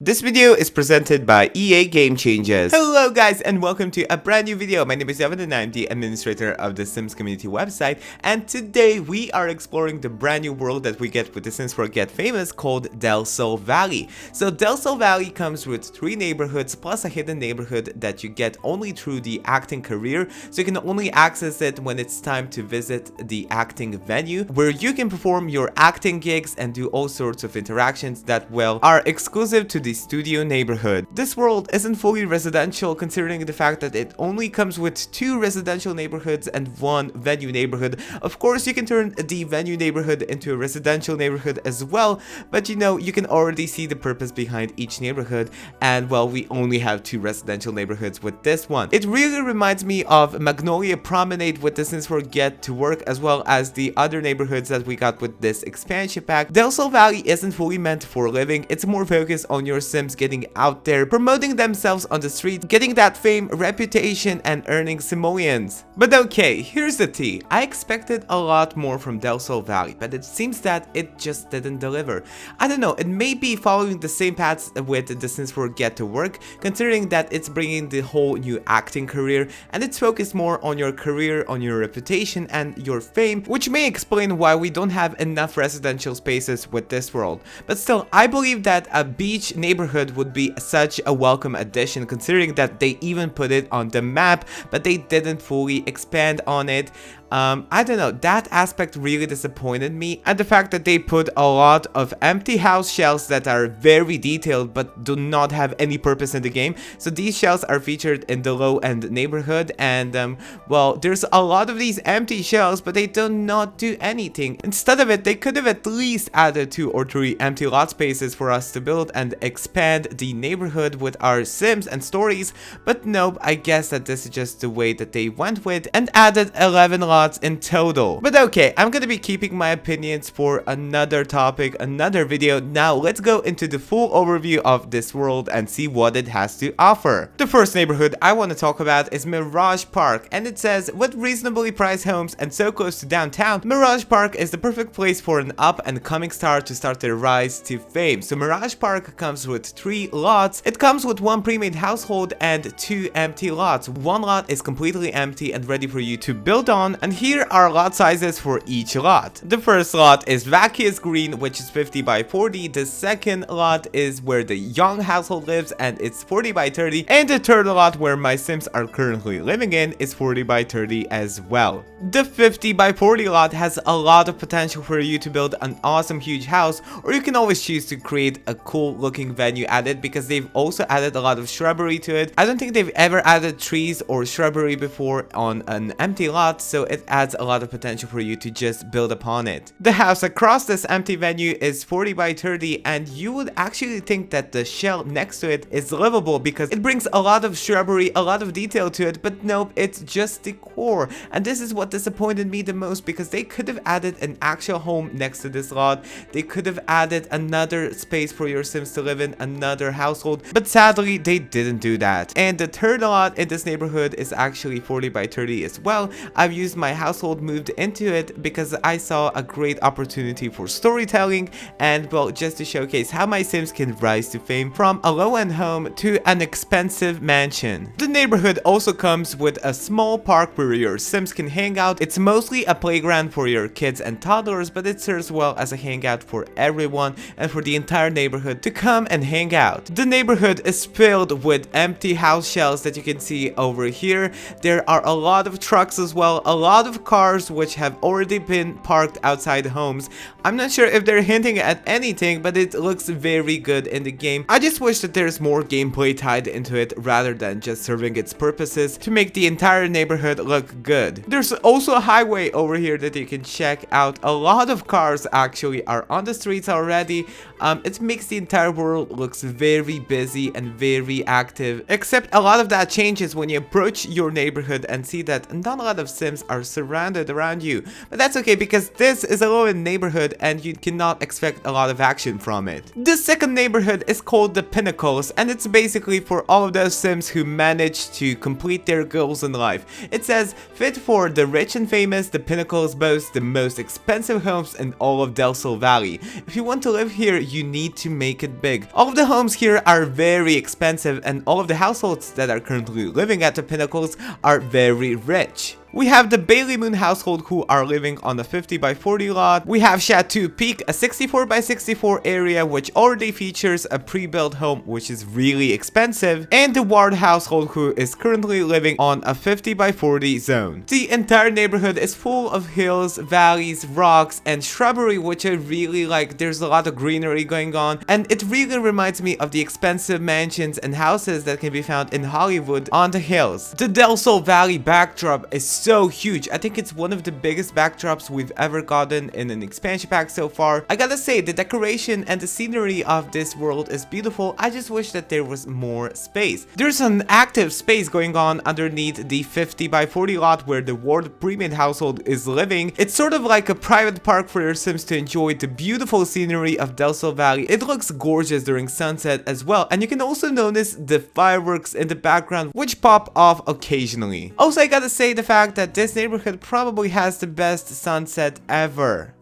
This video is presented by EA Game Changes. Hello guys and welcome to a brand new video. My name is Evan and I'm the administrator of the Sims community website, and today we are exploring the brand new world that we get with the Sims 4 Get Famous called Del Sol Valley. So Del Sol Valley comes with 3 neighborhoods plus a hidden neighborhood that you get only through the acting career, so you can only access it when it's time to visit the acting venue, where you can perform your acting gigs and do all sorts of interactions that, well, are exclusive to the studio neighborhood. This world isn't fully residential, considering the fact that it only comes with 2 residential neighborhoods and 1 venue neighborhood. Of course, you can turn the venue neighborhood into a residential neighborhood as well, but you know, you can already see the purpose behind each neighborhood, and well, we only have 2 residential neighborhoods with this one. It really reminds me of Magnolia Promenade with the Sims 4 Get to Work, as well as the other neighborhoods that we got with this expansion pack. Del Sol Valley isn't fully meant for living, it's more focused on your Sims getting out there, promoting themselves on the street, getting that fame, reputation, and earning simoleons. But okay, here's the tea. I expected a lot more from Del Sol Valley, but it seems that it just didn't deliver. I don't know, it may be following the same paths with the Sims 4 Get to Work, considering that it's bringing the whole new acting career, and it's focused more on your career, on your reputation, and your fame, which may explain why we don't have enough residential spaces with this world. But still, I believe that a beach neighborhood would be such a welcome addition, considering that they even put it on the map, but they didn't fully expand on it. I don't know, that aspect really disappointed me, and the fact that they put a lot of empty house shells that are very detailed but do not have any purpose in the game. So these shells are featured in the low-end neighborhood, and well, there's a lot of these empty shells, but they do not do anything. Instead of it, they could have at least added 2 or 3 empty lot spaces for us to build and expand the neighborhood with our Sims and stories, but nope, I guess that this is just the way that they went with, and added 11 lots in total. But okay, I'm gonna be keeping my opinions for another topic, another video. Now let's go into the full overview of this world and see what it has to offer. The first neighborhood I want to talk about is Mirage Park, and it says, with reasonably priced homes and so close to downtown, Mirage Park is the perfect place for an up and coming star to start their rise to fame. So Mirage Park comes with 3 lots. It comes with 1 pre-made household and 2 empty lots. 1 lot is completely empty and ready for you to build on, and here are lot sizes for each lot. The first lot is Vacuous Green, which is 50 by 40. The second lot is where the young household lives, and it's 40 by 30. And the third lot, where my Sims are currently living in, is 40 by 30 as well. The 50 by 40 lot has a lot of potential for you to build an awesome huge house, or you can always choose to create a cool looking venue at it, because they've also added a lot of shrubbery to it. I don't think they've ever added trees or shrubbery before on an empty lot, so it adds a lot of potential for you to just build upon it. The house across this empty venue is 40 by 30, and you would actually think that the shell next to it is livable because it brings a lot of shrubbery, a lot of detail to it, but nope, it's just decor. And this is what disappointed me the most, because they could have added an actual home next to this lot. They could have added another space for your Sims to live in, another household, but sadly they didn't do that. And the third lot in this neighborhood is actually 40 by 30 as well. I've used my household moved into it because I saw a great opportunity for storytelling, and well, just to showcase how my Sims can rise to fame from a low-end home to an expensive mansion. The neighborhood also comes with a small park where your Sims can hang out. It's mostly a playground for your kids and toddlers, but it serves well as a hangout for everyone and for the entire neighborhood to come and hang out. The neighborhood is filled with empty house shells that you can see over here. There are a lot of trucks as well, a lot of cars which have already been parked outside homes. I'm not sure if they're hinting at anything, but it looks very good in the game. I just wish that there's more gameplay tied into it rather than just serving its purposes to make the entire neighborhood look good. There's also a highway over here that you can check out. A lot of cars actually are on the streets already. It makes the entire world looks very busy and very active, except a lot of that changes when you approach your neighborhood and see that not a lot of Sims are surrounded around you. But that's okay because this is a low-end neighborhood and you cannot expect a lot of action from it. The second neighborhood is called the Pinnacles, and it's basically for all of those Sims who manage to complete their goals in life. It says, fit for the rich and famous, the Pinnacles boast the most expensive homes in all of Del Sol Valley. If you want to live here, you need to make it big. All of the homes here are very expensive, and all of the households that are currently living at the Pinnacles are very rich. We have the Bailey Moon household who are living on a 50 by 40 lot. We have Chateau Peak, a 64 by 64 area which already features a pre-built home which is really expensive, and the Ward household who is currently living on a 50 by 40 zone. The entire neighborhood is full of hills, valleys, rocks, and shrubbery which I really like. There's a lot of greenery going on, and it really reminds me of the expensive mansions and houses that can be found in Hollywood on the hills. The Del Sol Valley backdrop is so huge. I think it's one of the biggest backdrops we've ever gotten in an expansion pack so far. I gotta say, the decoration and the scenery of this world is beautiful. I just wish that there was more space. There's an active space going on underneath the 50 by 40 lot where the Ward Premium household is living. It's sort of like a private park for your Sims to enjoy the beautiful scenery of Del Sol Valley. It looks gorgeous during sunset as well, and you can also notice the fireworks in the background which pop off occasionally. Also, I gotta say the fact that this neighborhood probably has the best sunset ever.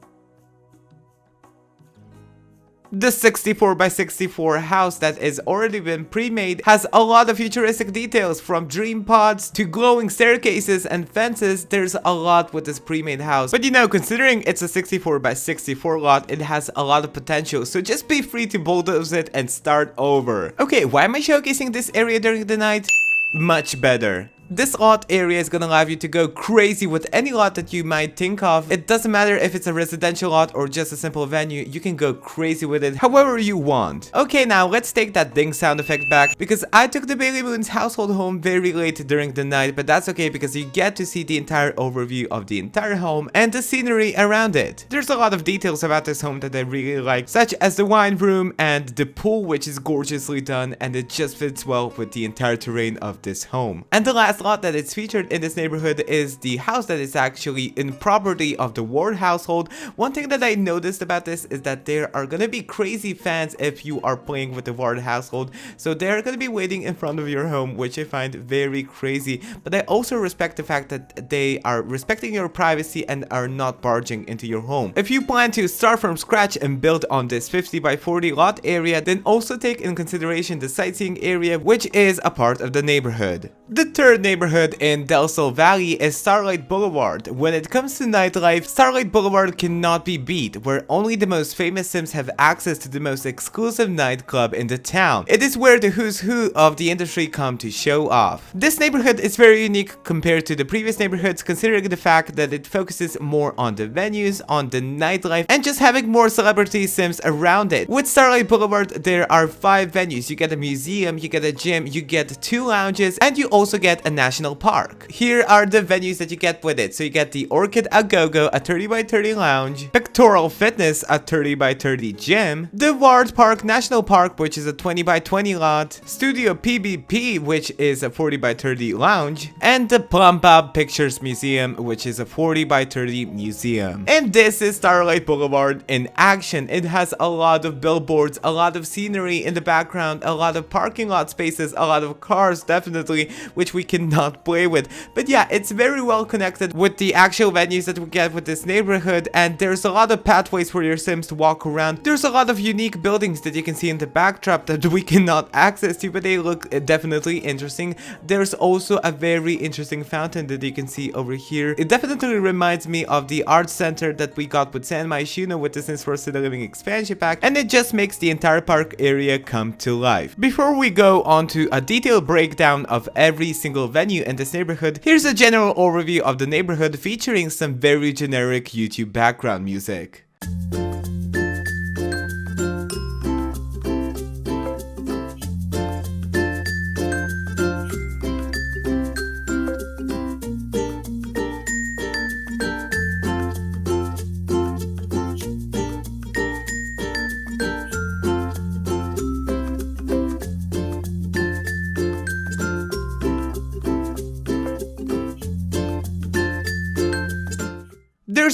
The 64 by 64 house that is already been pre-made has a lot of futuristic details, from dream pods to glowing staircases and fences. There's a lot with this pre-made house, but you know, considering it's a 64 by 64 lot, it has a lot of potential, so just be free to bulldoze it and start over. Okay, why am I showcasing this area during the night? Much better. This lot area is gonna allow you to go crazy with any lot that you might think of. It doesn't matter if it's a residential lot or just a simple venue, you can go crazy with it however you want. Okay, now let's take that ding sound effect back, because I took the Bailey Moon's household home very late during the night, but that's okay because you get to see the entire overview of the entire home and the scenery around it. There's a lot of details about this home that I really like, such as the wine room and the pool, which is gorgeously done, and it just fits well with the entire terrain of this home. And the last lot that is featured in this neighborhood is the house that is actually in property of the Ward household. One thing that I noticed about this is that there are gonna be crazy fans if you are playing with the Ward household, so they're gonna be waiting in front of your home, which I find very crazy. But I also respect the fact that they are respecting your privacy and are not barging into your home. If you plan to start from scratch and build on this 50 by 40 lot area, then also take in consideration the sightseeing area, which is a part of the neighborhood. The third neighborhood in Del Sol Valley is Starlight Boulevard. When it comes to nightlife, Starlight Boulevard cannot be beat, where only the most famous Sims have access to the most exclusive nightclub in the town. It is where the who's who of the industry come to show off. This neighborhood is very unique compared to the previous neighborhoods, considering the fact that it focuses more on the venues, on the nightlife, and just having more celebrity Sims around it. With Starlight Boulevard, there are 5 venues. You get a museum, you get a gym, you get 2 lounges, and you also get a national park. Here are the venues that you get with it. So you get the Orchid A Go-Go, a 30 by 30 lounge, Pictorial Fitness, a 30 by 30 gym, the Mirage Park National Park, which is a 20 by 20 lot, Studio PBP, which is a 40 by 30 lounge, and the Plump Up Pictures Museum, which is a 40 by 30 museum. And this is Starlight Boulevard in action. It has a lot of billboards, a lot of scenery in the background, a lot of parking lot spaces, a lot of cars, definitely, which we cannot play with. But yeah, it's very well connected with the actual venues that we get with this neighborhood, and there's a lot of pathways for your Sims to walk around. There's a lot of unique buildings that you can see in the backdrop that we cannot access to, but they look definitely interesting. There's also a very interesting fountain that you can see over here. It definitely reminds me of the art center that we got with San Myshuno with the Sims 4 City Living expansion pack, and it just makes the entire park area come to life. Before we go on to a detailed breakdown of every single venue in this neighborhood, here's a general overview of the neighborhood featuring some very generic YouTube background music.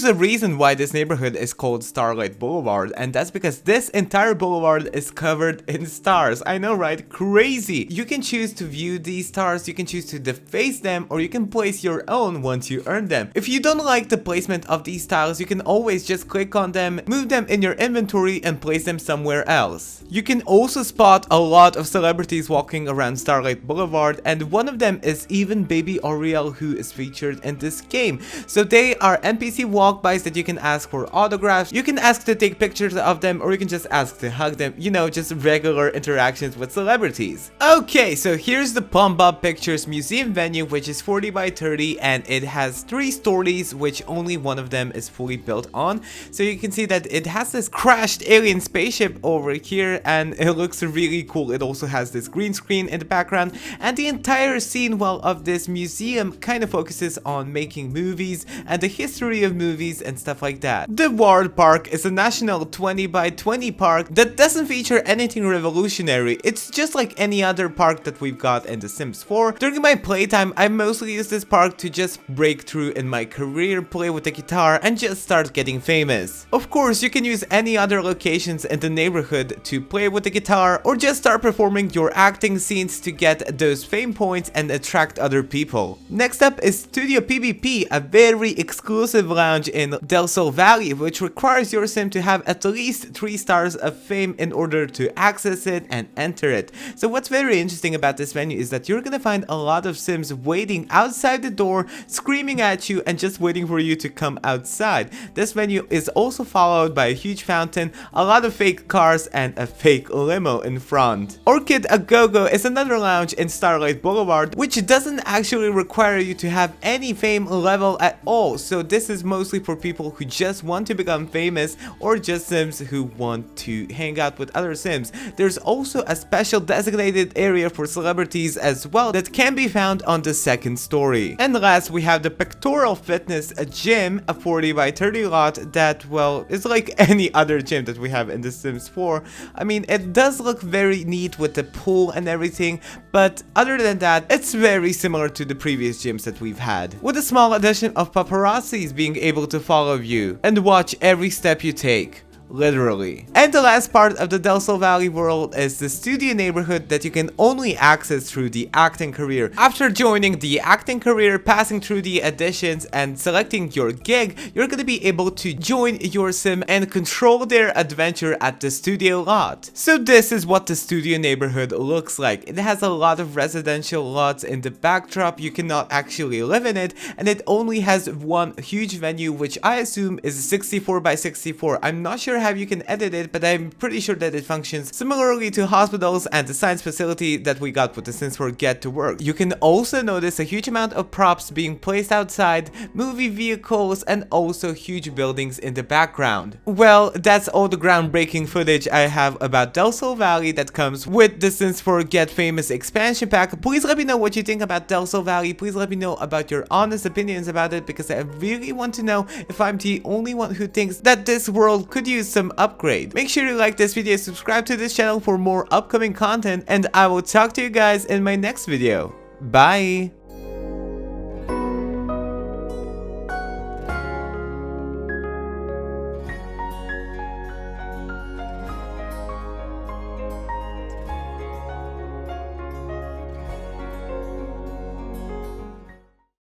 There's a reason why this neighborhood is called Starlight Boulevard, and that's because this entire boulevard is covered in stars. I know, right? Crazy! You can choose to view these stars, you can choose to deface them, or you can place your own once you earn them. If you don't like the placement of these tiles, you can always just click on them, move them in your inventory, and place them somewhere else. You can also spot a lot of celebrities walking around Starlight Boulevard, and one of them is even Baby Ariel, who is featured in this game. So they are NPC walkbys that you can ask for autographs, you can ask to take pictures of them, or you can just ask to hug them, you know, just regular interactions with celebrities. Okay, so here's the Plum Bob Pictures museum venue, which is 40 by 30, and it has 3 stories, which only one of them is fully built on. So you can see that it has this crashed alien spaceship over here, and it looks really cool. It also has this green screen in the background, and the entire scene, well, of this museum kind of focuses on making movies and the history of movies and stuff like that. The Mirage Park is a national 20 by 20 park that doesn't feature anything revolutionary. It's just like any other park that we've got in The Sims 4. During my playtime, I mostly use this park to just break through in my career, play with the guitar, and just start getting famous. Of course, you can use any other locations in the neighborhood to play with the guitar, or just start performing your acting scenes to get those fame points and attract other people. Next up is Studio PvP, a very exclusive lounge in Del Sol Valley, which requires your sim to have at least 3 stars of fame in order to access it and enter it. So what's very interesting about this venue is that you're gonna find a lot of sims waiting outside the door, screaming at you and just waiting for you to come outside. This venue is also followed by a huge fountain, a lot of fake cars, and a fake limo in front. Orchid A Go-Go is another lounge in Starlight Boulevard, which doesn't actually require you to have any fame level at all. So this is mostly for people who just want to become famous, or just sims who want to hang out with other sims. There's also a special designated area for celebrities as well that can be found on the second story. And last, we have the Pectoral Fitness Gym, a 40 by 30 lot that, well, is like any other gym that we have in The Sims 4. I mean, it does look very neat with the pool and everything, but other than that, it's very similar to the previous gyms that we've had, with a small addition of paparazzis being able to follow you and watch every step you take. Literally. And the last part of the Del Sol Valley world is the studio neighborhood that you can only access through the acting career. After joining the acting career, passing through the auditions, and selecting your gig, you're gonna be able to join your sim and control their adventure at the studio lot. So this is what the studio neighborhood looks like. It has a lot of residential lots in the backdrop. You cannot actually live in it, and it only has one huge venue, which I assume is 64 by 64. I'm not sure how you can edit it, but I'm pretty sure that it functions similarly to hospitals and the science facility that we got with the Sims 4 Get to Work. You can also notice a huge amount of props being placed outside, movie vehicles, and also huge buildings in the background. Well, that's all the groundbreaking footage I have about Del Sol Valley that comes with the Sims 4 Get Famous expansion pack. Please let me know what you think about Del Sol Valley. Please let me know about your honest opinions about it, because I really want to know if I'm the only one who thinks that this world could use some upgrade. Make sure you like this video, subscribe to this channel for more upcoming content, and I will talk to you guys in my next video. Bye!